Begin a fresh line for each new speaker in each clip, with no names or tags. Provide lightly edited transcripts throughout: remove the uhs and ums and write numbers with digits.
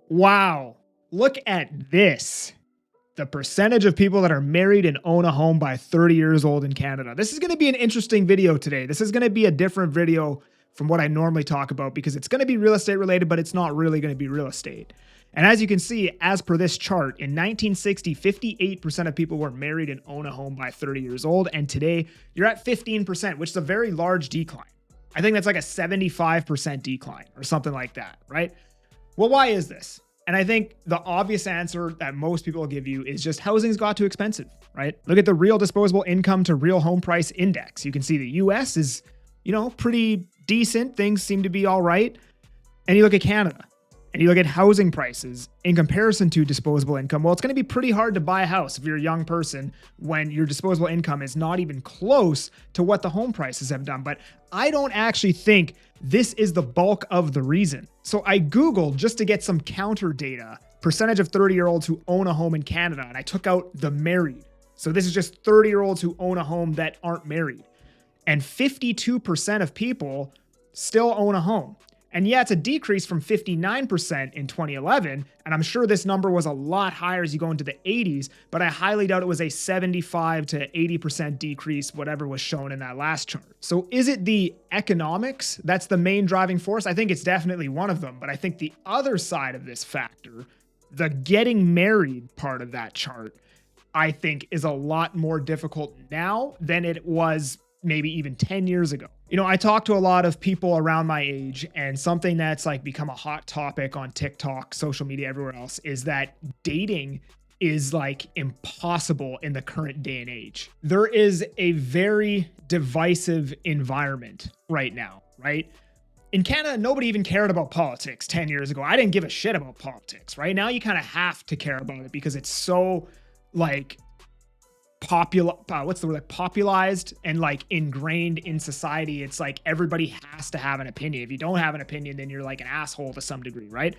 Wow. Look at this. The percentage of people that are married and own a home by 30 years old in Canada. This is going to be an interesting video today. This is going to be a different video from what I normally talk about because it's going to be real estate related, but it's not really going to be real estate. And as you can see, as per this chart, in 1960, 58% of people were married and own a home by 30 years old. And today you're at 15%, which is a very large decline. I think that's like a 75% decline or something like that, right? Well, why is this? And I think the obvious answer that most people will give you is just housing's got too expensive, right? Look at the real disposable income to real home price index. You can see the US is, pretty decent. Things seem to be all right. And you look at Canada and you look at housing prices in comparison to disposable income. Well, it's going to be pretty hard to buy a house if you're a young person when your disposable income is not even close to what the home prices have done. But I don't actually think this is the bulk of the reason. So I Googled just to get some counter data, percentage of 30-year-olds who own a home in Canada, and I took out the married. So this is just 30-year-olds who own a home that aren't married. And 52% of people still own a home. And yeah, it's a decrease from 59% in 2011. And I'm sure this number was a lot higher as you go into the 80s, but I highly doubt it was a 75 to 80% decrease, whatever was shown in that last chart. So is it the economics that's the main driving force? I think it's definitely one of them, but I think the other side of this factor, the getting married part of that chart, I think is a lot more difficult now than it was maybe even 10 years ago. I talk to a lot of people around my age, and something that's like become a hot topic on TikTok, social media, everywhere else is that dating is like impossible in the current day and age. There is a very divisive environment right now, right? In Canada, nobody even cared about politics 10 years ago. I didn't give a shit about politics. Right now, you kind of have to care about it because it's so like popularized and like ingrained in society. It's like everybody has to have an opinion. If you don't have an opinion, then you're like an asshole to some degree, right?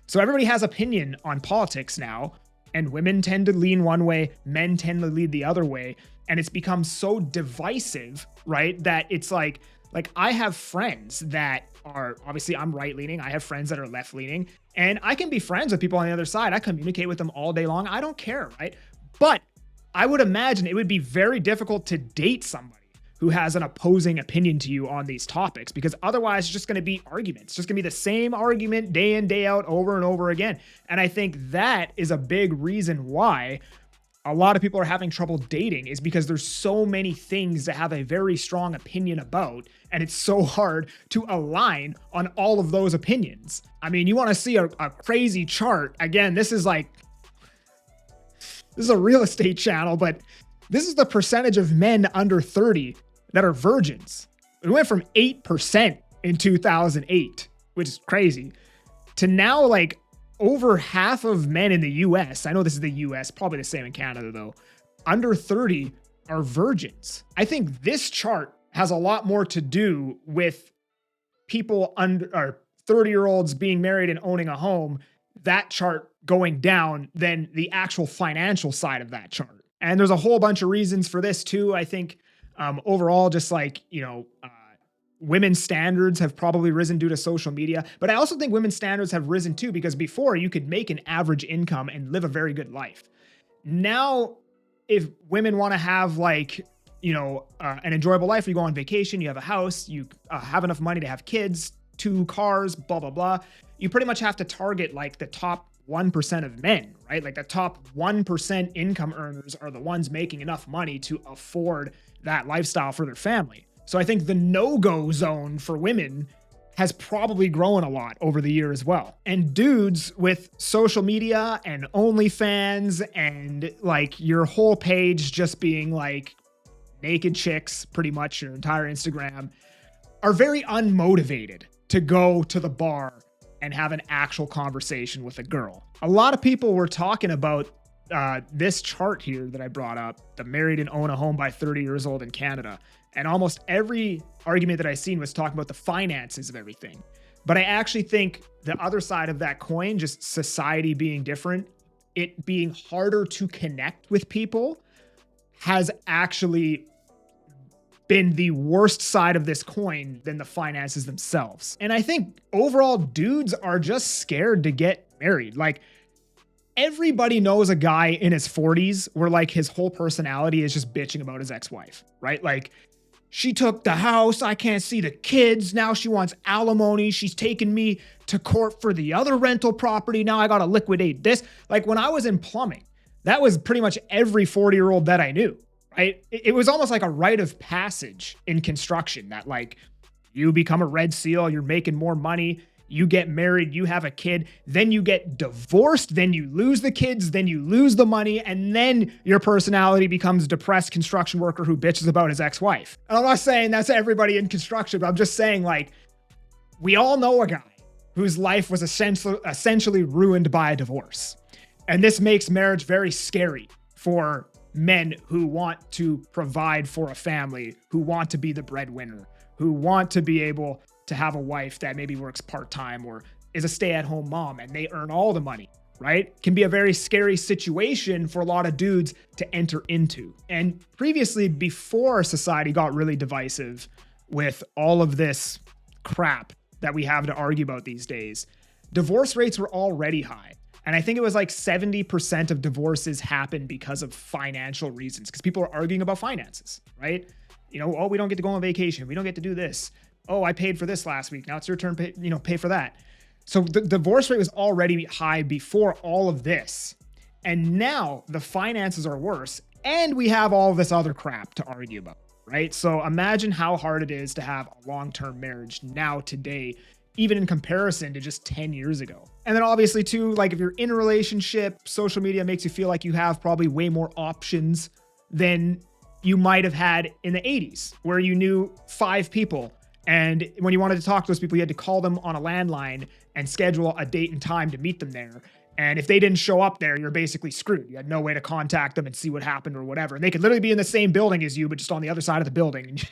So everybody has opinion on politics now, and women tend to lean one way, men tend to lead the other way, and it's become so divisive, right? That it's like I have friends that are, obviously I'm right leaning. I have friends that are left leaning, and I can be friends with people on the other side. I communicate with them all day long. I don't care, right? But I would imagine it would be very difficult to date somebody who has an opposing opinion to you on these topics, because otherwise it's just going to be arguments. It's just going to be the same argument day in, day out, over and over again. And I think that is a big reason why a lot of people are having trouble dating, is because there's so many things to have a very strong opinion about, and it's so hard to align on all of those opinions. I mean, you want to see a crazy chart. Again, this is a real estate channel, but this is the percentage of men under 30 that are virgins. It went from 8% in 2008, which is crazy, to now like over half of men in the US, I know this is the US, probably the same in Canada though, under 30 are virgins. I think this chart has a lot more to do with people under, or 30-year-olds being married and owning a home, that chart going down, than the actual financial side of that chart. And there's a whole bunch of reasons for this too. I think overall, just like, women's standards have probably risen due to social media, but I also think women's standards have risen too, because before you could make an average income and live a very good life. Now, if women want to have like, an enjoyable life, you go on vacation, you have a house, you have enough money to have kids, 2 cars, blah, blah, blah. You pretty much have to target like the top 1% of men, right? Like the top 1% income earners are the ones making enough money to afford that lifestyle for their family. So I think the no-go zone for women has probably grown a lot over the year as well. And dudes with social media and OnlyFans and like your whole page just being like naked chicks, pretty much your entire Instagram, are very unmotivated to go to the bar and have an actual conversation with a girl. A lot of people were talking about this chart here that I brought up, the married and own a home by 30 years old in Canada. And almost every argument that I seen was talking about the finances of everything. But I actually think the other side of that coin, just society being different, it being harder to connect with people, has actually been the worst side of this coin than the finances themselves. And I think overall dudes are just scared to get married. Like, everybody knows a guy in his 40s where like his whole personality is just bitching about his ex-wife, right? Like, she took the house, I can't see the kids, now she wants alimony, she's taking me to court for the other rental property, now I gotta liquidate this. Like, when I was in plumbing, that was pretty much every 40-year-old that I knew, right? It was almost like a rite of passage in construction that like, you become a Red SEAL, you're making more money, you get married, you have a kid, then you get divorced, then you lose the kids, then you lose the money, and then your personality becomes a depressed construction worker who bitches about his ex-wife. And I'm not saying that's everybody in construction, but I'm just saying, like, we all know a guy whose life was essentially ruined by a divorce. And this makes marriage very scary for men who want to provide for a family, who want to be the breadwinner, who want to be able to have a wife that maybe works part-time or is a stay-at-home mom and they earn all the money, right? Can be a very scary situation for a lot of dudes to enter into. And previously, before society got really divisive with all of this crap that we have to argue about these days, divorce rates were already high. And I think it was like 70% of divorces happen because of financial reasons, because people are arguing about finances, right? You know, oh, we don't get to go on vacation. We don't get to do this. Oh, I paid for this last week. Now it's your turn to pay for that. So the divorce rate was already high before all of this. And now the finances are worse. And we have all of this other crap to argue about, right? So imagine how hard it is to have a long-term marriage now today, even in comparison to just 10 years ago. And then obviously too, like if you're in a relationship, social media makes you feel like you have probably way more options than you might have had in the 80s, where you knew 5 people. And when you wanted to talk to those people, you had to call them on a landline and schedule a date and time to meet them there. And if they didn't show up there, you're basically screwed. You had no way to contact them and see what happened or whatever. And they could literally be in the same building as you, but just on the other side of the building. And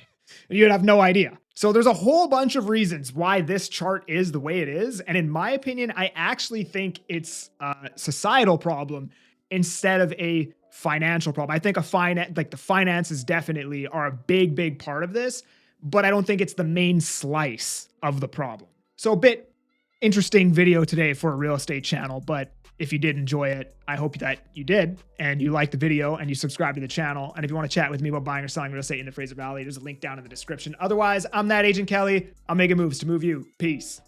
you'd have no idea. So there's a whole bunch of reasons why this chart is the way it is. And in my opinion, I actually think it's a societal problem instead of a financial problem. I think the finances definitely are a big, big part of this, but I don't think it's the main slice of the problem. So a bit interesting video today for a real estate channel, but if you did enjoy it, I hope that you did and you liked the video and you subscribe to the channel. And if you want to chat with me about buying or selling real estate in the Fraser Valley, there's a link down in the description. Otherwise, I'm that Agent Kelly. I'm making moves to move you. Peace.